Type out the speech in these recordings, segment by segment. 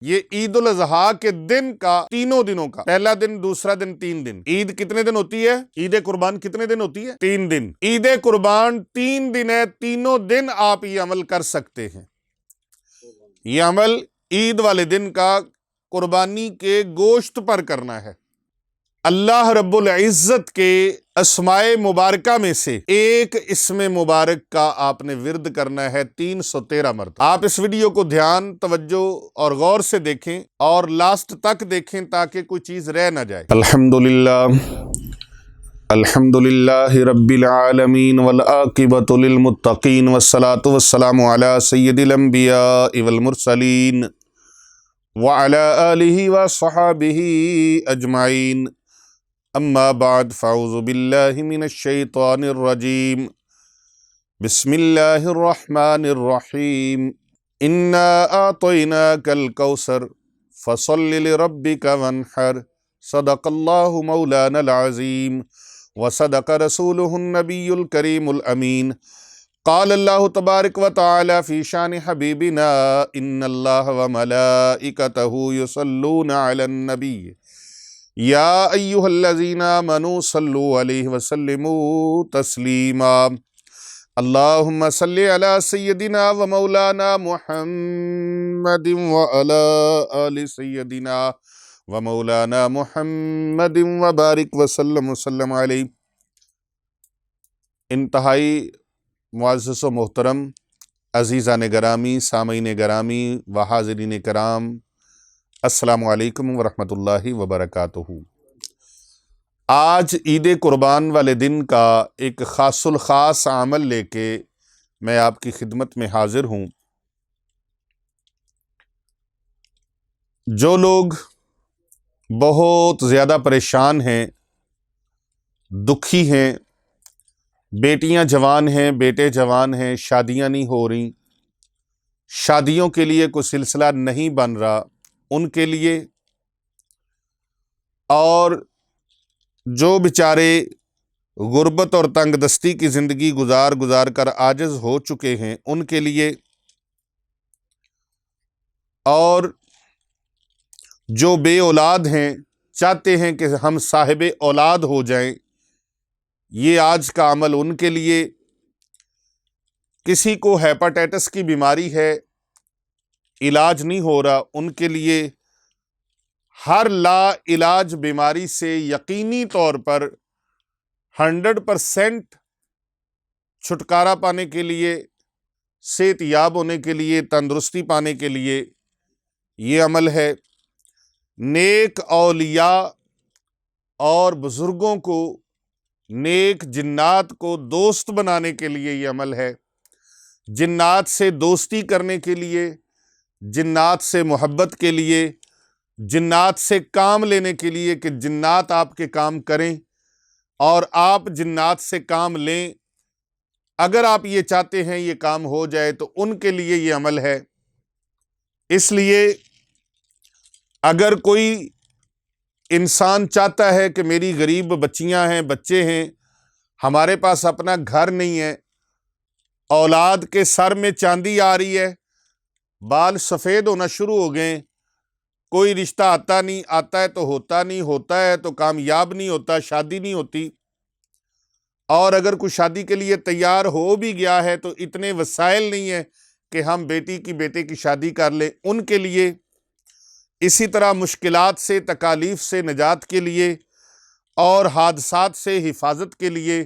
یہ عید الاضحیٰ کے دن کا تینوں دنوں کا پہلا دن، دوسرا دن، 3 دن۔ عید کتنے دن ہوتی ہے؟ عید قربان کتنے دن ہوتی ہے؟ 3 دن۔ عید قربان 3 دن ہے، تینوں دن آپ یہ عمل کر سکتے ہیں۔ یہ عمل عید والے دن کا قربانی کے گوشت پر کرنا ہے۔ اللہ رب العزت کے اسماء مبارکہ میں سے ایک اسم مبارک کا آپ نے ورد کرنا ہے 313 مرتبہ۔ آپ اس ویڈیو کو دھیان، توجہ اور غور سے دیکھیں اور لاسٹ تک دیکھیں تاکہ کوئی چیز رہ نہ جائے۔ الحمدللہ رب العالمین والعاقبۃ للمتقین والصلاة والسلام علی سید الانبیاء والمرسلین وعلی آلہ وصحابہ اجمعین۔ اما بعد فاعوذ باللہ من الشیطان الرجیم، بسم اللہ الرحمن الرحیم۔ انا اعطیناک الکوثر فصل لربک وانحر، صدق اللہ مولانا العظیم وصدق رسولہ النبی الکریم الامین۔ قال اللہ تبارک و تعالی فی شان حبیبنا ان اللہ وملائکتہ یصلون علی النبی یا ایہا الذین آمنوا صلوا علیہ وسلموا تسلیما۔ اللہم صلی علی سیدنا و مولانا محمد وعلی آل سیدنا و مولانا محمد وبارک وسلم علیہ۔ انتہائی معزز و محترم عزیزان گرامی، سامعین گرامی و حاضرین کرام، السلام علیکم ورحمۃ اللہ وبرکاتہ۔ آج عید قربان والے دن کا ایک خاص الخاص عمل لے کے میں آپ کی خدمت میں حاضر ہوں۔ جو لوگ بہت زیادہ پریشان ہیں، دکھی ہیں، بیٹیاں جوان ہیں، بیٹے جوان ہیں، شادیاں نہیں ہو رہی، شادیوں کے لیے کوئی سلسلہ نہیں بن رہا، ان کے لیے، اور جو بیچارے غربت اور تنگ دستی کی زندگی گزار کر عاجز ہو چکے ہیں ان کے لیے، اور جو بے اولاد ہیں چاہتے ہیں کہ ہم صاحب اولاد ہو جائیں، یہ آج کا عمل ان کے لیے۔ کسی کو ہیپاٹائٹس کی بیماری ہے، علاج نہیں ہو رہا، ان کے لیے ہر لا علاج بیماری سے یقینی طور پر 100% چھٹکارا پانے کے لیے، صحت یاب ہونے کے لیے، تندرستی پانے کے لیے یہ عمل ہے۔ نیک اولیاء اور بزرگوں کو، نیک جنات کو دوست بنانے کے لیے یہ عمل ہے۔ جنات سے دوستی کرنے کے لیے، جنات سے محبت کے لیے، جنات سے کام لینے کے لیے کہ جنات آپ کے کام کریں اور آپ جنات سے کام لیں۔ اگر آپ یہ چاہتے ہیں یہ کام ہو جائے تو ان کے لیے یہ عمل ہے۔ اس لیے اگر کوئی انسان چاہتا ہے کہ میری غریب بچیاں ہیں، بچے ہیں، ہمارے پاس اپنا گھر نہیں ہے، اولاد کے سر میں چاندی آ رہی ہے، بال سفید ہونا شروع ہو گئے، کوئی رشتہ آتا نہیں، آتا ہے تو ہوتا نہیں، ہوتا ہے تو کامیاب نہیں ہوتا، شادی نہیں ہوتی، اور اگر کوئی شادی کے لیے تیار ہو بھی گیا ہے تو اتنے وسائل نہیں ہیں کہ ہم بیٹے کی شادی کر لیں، ان کے لیے، اسی طرح مشکلات سے، تکالیف سے نجات کے لیے اور حادثات سے حفاظت کے لیے،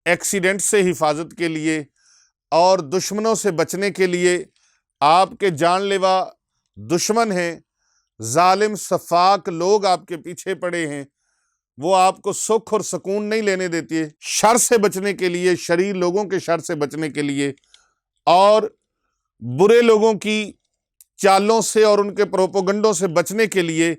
ایکسیڈنٹ سے حفاظت کے لیے اور دشمنوں سے بچنے کے لیے، آپ کے جان لیوا دشمن ہیں، ظالم سفاک لوگ آپ کے پیچھے پڑے ہیں، وہ آپ کو سکھ اور سکون نہیں لینے دیتی ہے۔ شر سے بچنے کے لیے، شریر لوگوں کے شر سے بچنے کے لیے اور برے لوگوں کی چالوں سے اور ان کے پروپوگنڈوں سے بچنے کے لیے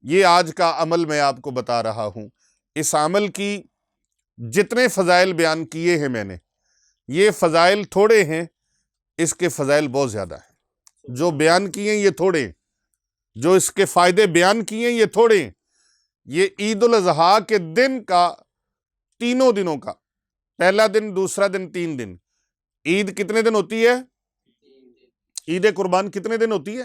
یہ آج کا عمل میں آپ کو بتا رہا ہوں۔ اس عمل کی جتنے فضائل بیان کیے ہیں میں نے، یہ فضائل تھوڑے ہیں، اس کے فضائل بہت زیادہ ہیں۔ جو بیان کیے ہیں یہ تھوڑے ہیں، جو اس کے فائدے بیان کیے ہیں یہ تھوڑے ہیں۔ یہ عید الاضحیٰ کے دن کا تینوں دنوں کا پہلا دن، دوسرا دن، 3 دن۔ عید کتنے دن ہوتی ہے؟ عید قربان کتنے دن ہوتی ہے؟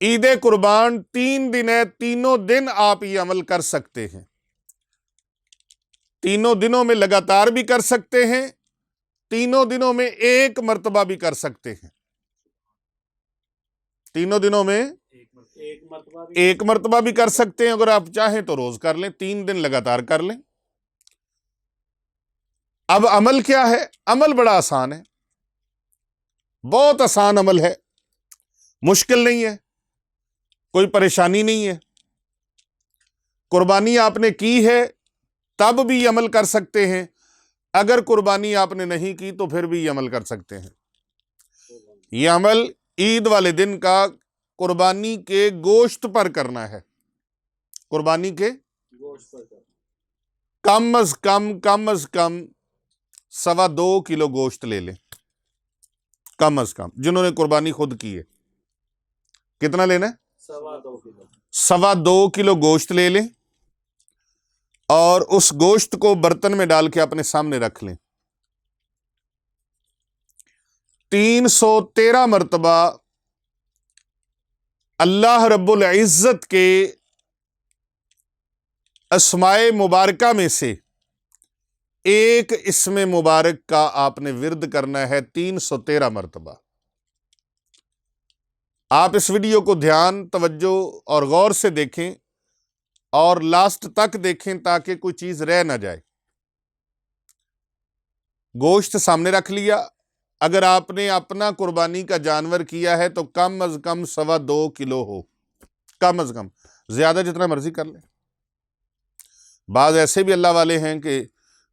عید قربان 3 دن ہے، تینوں دن آپ یہ عمل کر سکتے ہیں، تینوں دنوں میں لگاتار بھی کر سکتے ہیں، تینوں دنوں میں ایک مرتبہ بھی کر سکتے ہیں، تینوں دنوں میں ایک مرتبہ بھی کر سکتے ہیں۔ اگر آپ چاہیں تو روز کر لیں، 3 دن لگاتار کر لیں۔ اب عمل کیا ہے؟ عمل بڑا آسان ہے، بہت آسان عمل ہے، مشکل نہیں ہے، کوئی پریشانی نہیں ہے۔ قربانی آپ نے کی ہے تب بھی عمل کر سکتے ہیں، اگر قربانی آپ نے نہیں کی تو پھر بھی عمل کر سکتے ہیں۔ یہ عمل عید والے دن کا قربانی کے گوشت پر کرنا ہے، قربانی کے کم از کم 2.25 کلو گوشت لے لیں، کم از کم، جنہوں نے قربانی خود کی ہے۔ کتنا لینا ہے؟ 2.25 کلو گوشت لے لیں، اور اس گوشت کو برتن میں ڈال کے اپنے سامنے رکھ لیں۔ 313 مرتبہ اللہ رب العزت کے اسماء مبارکہ میں سے ایک اسم مبارک کا آپ نے ورد کرنا ہے 313 مرتبہ۔ آپ اس ویڈیو کو دھیان، توجہ اور غور سے دیکھیں اور لاسٹ تک دیکھیں تاکہ کوئی چیز رہ نہ جائے۔ گوشت سامنے رکھ لیا، اگر آپ نے اپنا قربانی کا جانور کیا ہے تو کم از کم 2.25 کلو ہو، کم از کم، زیادہ جتنا مرضی کر لیں۔ بعض ایسے بھی اللہ والے ہیں کہ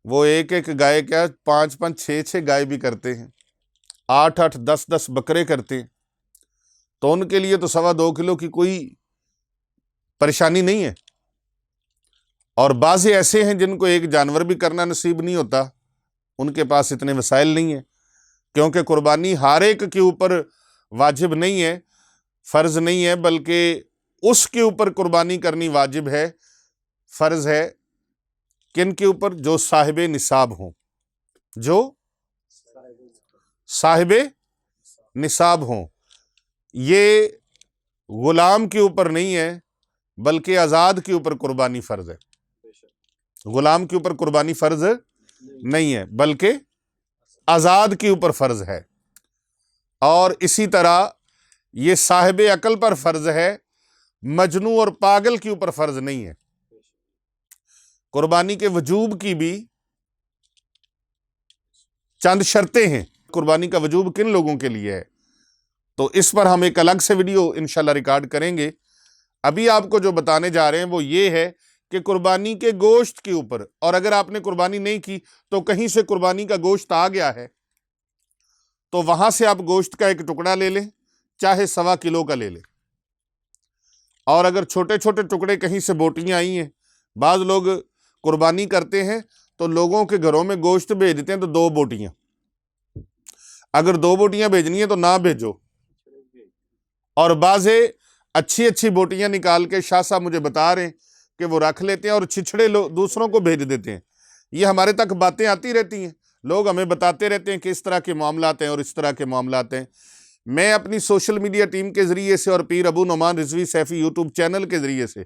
وہ ایک گائے کیا 5 6 گائے بھی کرتے ہیں، 8 10 بکرے کرتے ہیں، تو ان کے لیے تو 2.25 کلو کی کوئی پریشانی نہیں ہے۔ اور بعض ایسے ہیں جن کو ایک جانور بھی کرنا نصیب نہیں ہوتا، ان کے پاس اتنے وسائل نہیں ہیں، کیونکہ قربانی ہر ایک کے اوپر واجب نہیں ہے، فرض نہیں ہے، بلکہ اس کے اوپر قربانی کرنی واجب ہے، فرض ہے۔ کن کے اوپر؟ جو صاحب نصاب ہوں، جو صاحب نصاب ہوں۔ یہ غلام کے اوپر نہیں ہے، بلکہ آزاد کے اوپر قربانی فرض ہے۔ غلام کے اوپر قربانی فرض نہیں ہے، بلکہ آزاد کے اوپر فرض ہے۔ اور اسی طرح یہ صاحب عقل پر فرض ہے، مجنون اور پاگل کے اوپر فرض نہیں ہے۔ قربانی کے وجوب کی بھی چند شرطیں ہیں۔ قربانی کا وجوب کن لوگوں کے لیے ہے، تو اس پر ہم ایک الگ سے ویڈیو انشاءاللہ ریکارڈ کریں گے۔ ابھی آپ کو جو بتانے جا رہے ہیں وہ یہ ہے کہ قربانی کے گوشت کے اوپر، اور اگر آپ نے قربانی نہیں کی تو کہیں سے قربانی کا گوشت آ گیا ہے تو وہاں سے آپ گوشت کا ایک ٹکڑا لے لیں، چاہے 1.25 کلو کا لے لیں۔ اور اگر چھوٹے چھوٹے ٹکڑے کہیں سے بوٹیاں آئی ہیں، بعض لوگ قربانی کرتے ہیں تو لوگوں کے گھروں میں گوشت بھیج دیتے ہیں تو 2 بوٹیاں، اگر 2 بوٹیاں بھیجنی ہیں تو نہ بھیجو۔ اور بعض اچھی بوٹیاں نکال کے شاہ صاحب مجھے بتا رہے ہیں کہ وہ رکھ لیتے ہیں اور چھچڑے دوسروں کو بھیج دیتے ہیں۔ یہ ہمارے تک باتیں آتی رہتی ہیں، لوگ ہمیں بتاتے رہتے ہیں کہ اس طرح کے معاملات ہیں اور اس طرح کے معاملات ہیں۔ میں اپنی سوشل میڈیا ٹیم کے ذریعے سے اور پیر ابو نعمان رضوی سیفی یوٹیوب چینل کے ذریعے سے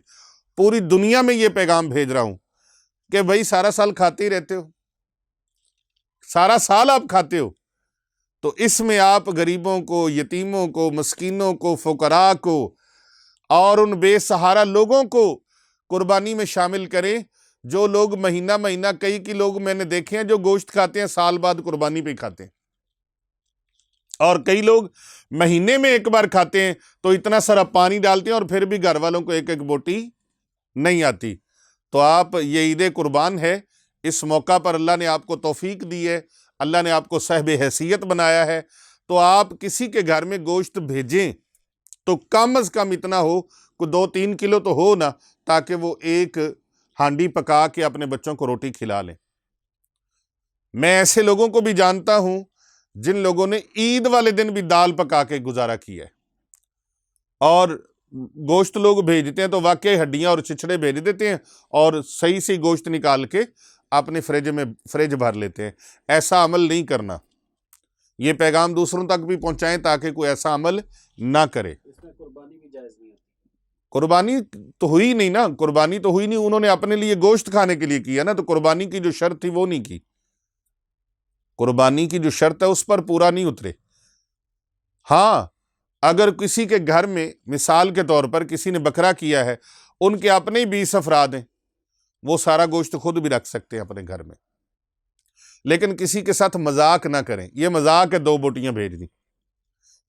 پوری دنیا میں یہ پیغام بھیج رہا ہوں کہ بھائی سارا سال کھاتے ہی رہتے ہو، سارا سال آپ کھاتے ہو، تو اس میں آپ غریبوں کو، یتیموں کو، مسکینوں کو، فقراء کو اور ان بے سہارا لوگوں کو قربانی میں شامل کریں۔ جو لوگ مہینہ کئی لوگ میں نے دیکھے ہیں جو گوشت کھاتے ہیں سال بعد قربانی پہ کھاتے ہیں، اور کئی لوگ مہینے میں ایک بار کھاتے ہیں تو اتنا سارا پانی ڈالتے ہیں اور پھر بھی گھر والوں کو ایک بوٹی نہیں آتی۔ تو آپ، یہ عید قربان ہے، اس موقع پر اللہ نے آپ کو توفیق دی ہے، اللہ نے آپ کو صاحب حیثیت بنایا ہے، تو آپ کسی کے گھر میں گوشت بھیجیں تو کم از کم اتنا ہو، کوئی 2-3 کلو تو ہو نا، تاکہ وہ ایک ہانڈی پکا کے اپنے بچوں کو روٹی کھلا لیں۔ میں ایسے لوگوں کو بھی جانتا ہوں جن لوگوں نے عید والے دن بھی دال پکا کے گزارا کیا ہے، اور گوشت لوگ بھیجتے ہیں تو واقعی ہڈیاں اور چھچڑے بھیج دیتے ہیں اور صحیح گوشت نکال کے اپنے فریج بھر لیتے ہیں۔ ایسا عمل نہیں کرنا، یہ پیغام دوسروں تک بھی پہنچائیں تاکہ کوئی ایسا عمل نہ کرے۔ اس میں قربانی بھی جائز نہیں ہے۔ قربانی تو ہوئی نہیں نا، قربانی تو ہوئی نہیں، انہوں نے اپنے لیے گوشت کھانے کے لیے کیا نا، تو قربانی کی جو شرط تھی وہ نہیں کی، قربانی کی جو شرط ہے اس پر پورا نہیں اترے۔ ہاں اگر کسی کے گھر میں مثال کے طور پر کسی نے بکرا کیا ہے، ان کے اپنے ہی 20 افراد ہیں، وہ سارا گوشت خود بھی رکھ سکتے ہیں اپنے گھر میں، لیکن کسی کے ساتھ مذاق نہ کریں۔ یہ مذاق ہے 2 بوٹیاں بھیج دی،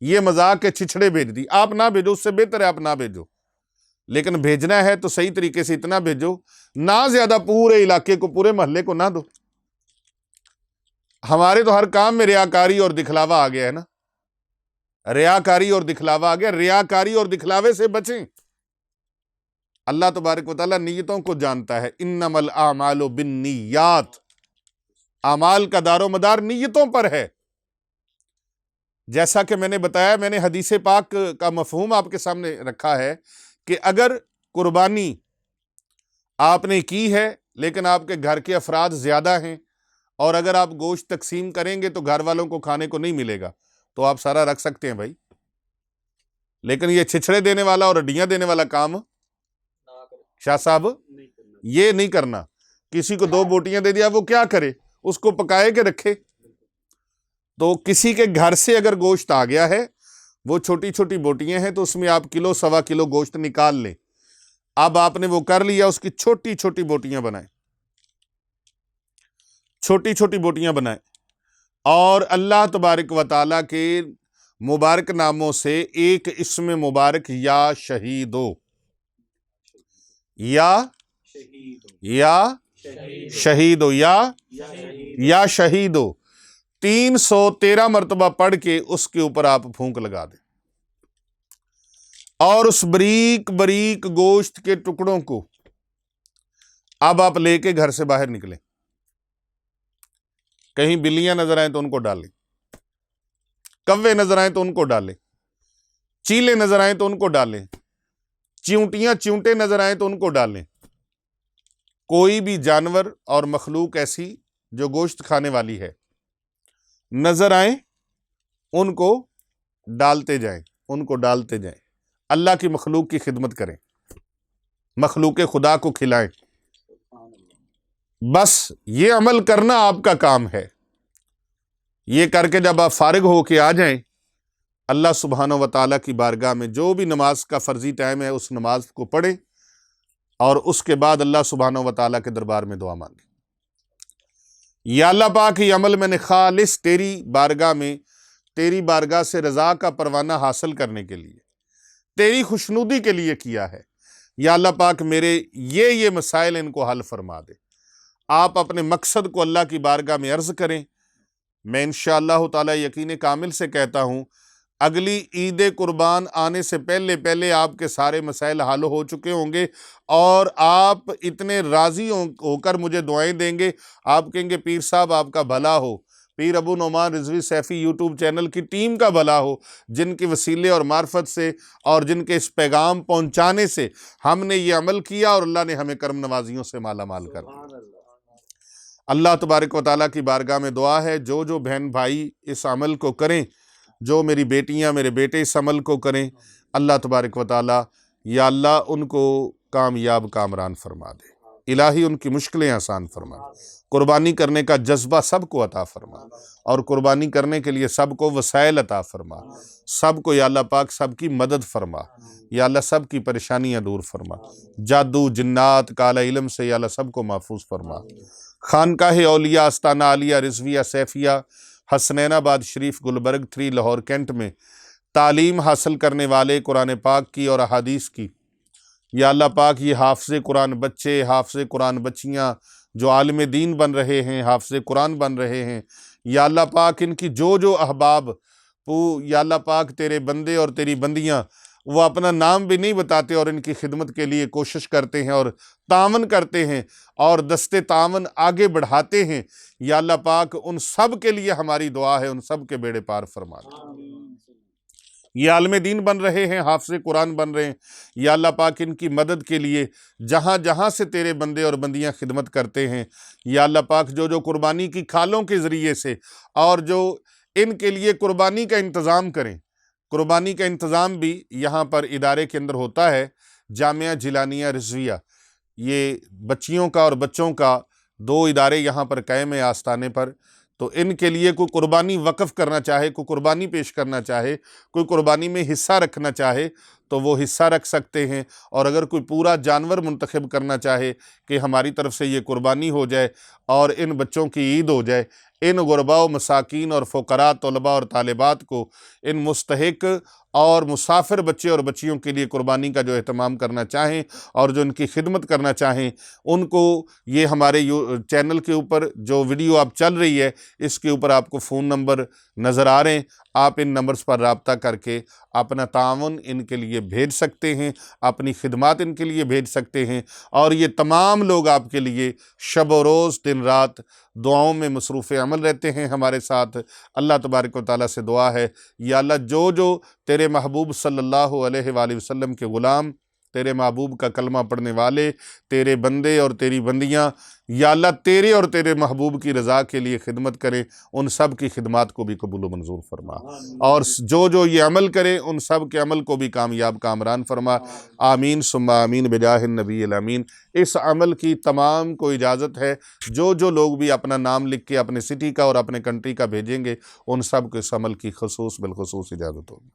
یہ مذاق ہے چھچڑے بھیج دی، آپ نہ بھیجو، اس سے بہتر ہے آپ نہ بھیجو، لیکن بھیجنا ہے تو صحیح طریقے سے اتنا بھیجو، نہ زیادہ پورے علاقے کو، پورے محلے کو نہ دو۔ ہمارے تو ہر کام میں ریاکاری اور دکھلاوا آ گیا ہے نا، ریاکاری اور دکھلاوا آ گیا، ریاکاری اور دکھلاوے سے بچیں۔ اللہ تبارک و تعالیٰ نیتوں کو جانتا ہے، انما الاعمال بالنیات، اعمال کا دار و مدار نیتوں پر ہے۔ جیسا کہ میں نے بتایا، میں نے حدیث پاک کا مفہوم آپ کے سامنے رکھا ہے کہ اگر قربانی آپ نے کی ہے لیکن آپ کے گھر کے افراد زیادہ ہیں، اور اگر آپ گوشت تقسیم کریں گے تو گھر والوں کو کھانے کو نہیں ملے گا، تو آپ سارا رکھ سکتے ہیں بھائی، لیکن یہ چھچڑے دینے والا اور ہڈیاں دینے والا کام شاہ صاحب یہ نہیں کرنا۔ کسی کو 2 بوٹیاں دے دیا، وہ کیا کرے؟ اس کو پکائے کے رکھے۔ تو کسی کے گھر سے اگر گوشت آ گیا ہے، وہ چھوٹی چھوٹی بوٹیاں ہیں، تو اس میں آپ کلو سوا کلو گوشت نکال لیں۔ اب آپ نے وہ کر لیا، اس کی چھوٹی چھوٹی بوٹیاں بنائیں، چھوٹی چھوٹی بوٹیاں بنائیں، اور اللہ تبارک و تعالیٰ کے مبارک ناموں سے ایک اسم مبارک یا شہیدو، یا شہیدو، یا شہیدو 313 مرتبہ پڑھ کے اس کے اوپر آپ پھونک لگا دیں، اور اس بریک بریک گوشت کے ٹکڑوں کو اب آپ لے کے گھر سے باہر نکلیں۔ کہیں بلیاں نظر آئیں تو ان کو ڈالیں، کوے نظر آئیں تو ان کو ڈالیں، چیلے نظر آئیں تو ان کو ڈالیں، چیونٹیاں چیونٹے نظر آئیں تو ان کو ڈالیں۔ کوئی بھی جانور اور مخلوق ایسی جو گوشت کھانے والی ہے نظر آئیں، ان کو ڈالتے جائیں، ان کو ڈالتے جائیں۔ اللہ کی مخلوق کی خدمت کریں، مخلوق خدا کو کھلائیں۔ بس یہ عمل کرنا آپ کا کام ہے۔ یہ کر کے جب آپ فارغ ہو کے آ جائیں، اللہ سبحانہ و تعالیٰ کی بارگاہ میں جو بھی نماز کا فرضی ٹائم ہے اس نماز کو پڑھیں، اور اس کے بعد اللہ سبحانہ و تعالیٰ کے دربار میں دعا مانگیں، یا اللہ پاک یہ عمل میں نے خالص تیری بارگاہ میں، تیری بارگاہ سے رضا کا پروانہ حاصل کرنے کے لیے، تیری خوشنودی کے لیے کیا ہے۔ یا اللہ پاک میرے یہ مسائل ان کو حل فرما دے۔ آپ اپنے مقصد کو اللہ کی بارگاہ میں عرض کریں۔ میں انشاءاللہ تعالی یقین کامل سے کہتا ہوں، اگلی عید قربان آنے سے پہلے آپ کے سارے مسائل حل ہو چکے ہوں گے، اور آپ اتنے راضی ہو کر مجھے دعائیں دیں گے۔ آپ کہیں گے پیر صاحب آپ کا بھلا ہو، پیر ابو نعمان رضوی سیفی یوٹیوب چینل کی ٹیم کا بھلا ہو، جن کے وسیلے اور معرفت سے اور جن کے اس پیغام پہنچانے سے ہم نے یہ عمل کیا، اور اللہ نے ہمیں کرم نوازیوں سے مالا مال کر دیا۔ اللہ تبارک و تعالیٰ کی بارگاہ میں دعا ہے، جو بہن بھائی اس عمل کو کریں، جو میری بیٹیاں میرے بیٹے اس عمل کو کریں، اللہ تبارک و تعالیٰ یا اللہ ان کو کامیاب کامران فرما دے، الہی ان کی مشکلیں آسان فرما دے، قربانی کرنے کا جذبہ سب کو عطا فرما، اور قربانی کرنے کے لیے سب کو وسائل عطا فرما، سب کو یا اللہ پاک سب کی مدد فرما، یا اللہ سب کی پریشانیاں دور فرما، جادو جنات کالا علم سے یا اللہ سب کو محفوظ فرما۔ خانقاہ اولیاء آستانہ عالیہ رضویہ سیفیہ حسنین آباد شریف گلبرگ 3 لاہور کینٹ میں تعلیم حاصل کرنے والے قرآن پاک کی اور احادیث کی، یا اللہ پاک یہ حافظ قرآن بچے، حافظ قرآن بچیاں جو عالم دین بن رہے ہیں، حافظ قرآن بن رہے ہیں، یا اللہ پاک ان کی جو احباب، یا اللہ پاک تیرے بندے اور تیری بندیاں وہ اپنا نام بھی نہیں بتاتے اور ان کی خدمت کے لیے کوشش کرتے ہیں اور تعاون کرتے ہیں اور دستے تعاون آگے بڑھاتے ہیں، یا اللہ پاک ان سب کے لیے ہماری دعا ہے، ان سب کے بیڑے پار فرما دے۔ یہ عالم دین بن رہے ہیں، حافظ قرآن بن رہے ہیں، یا اللہ پاک ان کی مدد کے لیے جہاں سے تیرے بندے اور بندیاں خدمت کرتے ہیں، یا اللہ پاک جو قربانی کی کھالوں کے ذریعے سے اور جو ان کے لیے قربانی کا انتظام کریں۔ قربانی کا انتظام بھی یہاں پر ادارے کے اندر ہوتا ہے، جامعہ جیلانیہ رضویہ، یہ بچیوں کا اور بچوں کا 2 ادارے یہاں پر قائم ہیں آستانے پر۔ تو ان کے لیے کوئی قربانی وقف کرنا چاہے، کوئی قربانی پیش کرنا چاہے، کوئی قربانی میں حصہ رکھنا چاہے تو وہ حصہ رکھ سکتے ہیں، اور اگر کوئی پورا جانور منتخب کرنا چاہے کہ ہماری طرف سے یہ قربانی ہو جائے اور ان بچوں کی عید ہو جائے، ان غرباء و مساکین اور فقراء طلباء اور طالبات کو، ان مستحق اور مسافر بچے اور بچیوں کے لیے قربانی کا جو اہتمام کرنا چاہیں اور جو ان کی خدمت کرنا چاہیں، ان کو یہ ہمارے چینل کے اوپر جو ویڈیو آپ چل رہی ہے اس کے اوپر آپ کو فون نمبر نظر آ رہے ہیں، آپ ان نمبرز پر رابطہ کر کے اپنا تعاون ان کے لیے بھیج سکتے ہیں، اپنی خدمات ان کے لیے بھیج سکتے ہیں، اور یہ تمام لوگ آپ کے لیے شب و روز دن رات دعاؤں میں مصروف عمل رہتے ہیں ہمارے ساتھ۔ اللہ تبارک و تعالیٰ سے دعا ہے، یا اللہ جو تیرے محبوب صلی اللہ علیہ وآلہ وسلم کے غلام، تیرے محبوب کا کلمہ پڑھنے والے، تیرے بندے اور تیری بندیاں، یا اللہ تیرے اور تیرے محبوب کی رضا کے لیے خدمت کریں، ان سب کی خدمات کو بھی قبول و منظور فرما، اور جو یہ عمل کریں ان سب کے عمل کو بھی کامیاب کامران فرما۔ آمین ثم آمین بجاہ النبی الامین۔ اس عمل کی تمام کو اجازت ہے، جو لوگ بھی اپنا نام لکھ کے اپنے سٹی کا اور اپنے کنٹری کا بھیجیں گے ان سب کو اس عمل کی بالخصوص اجازت ہوگی۔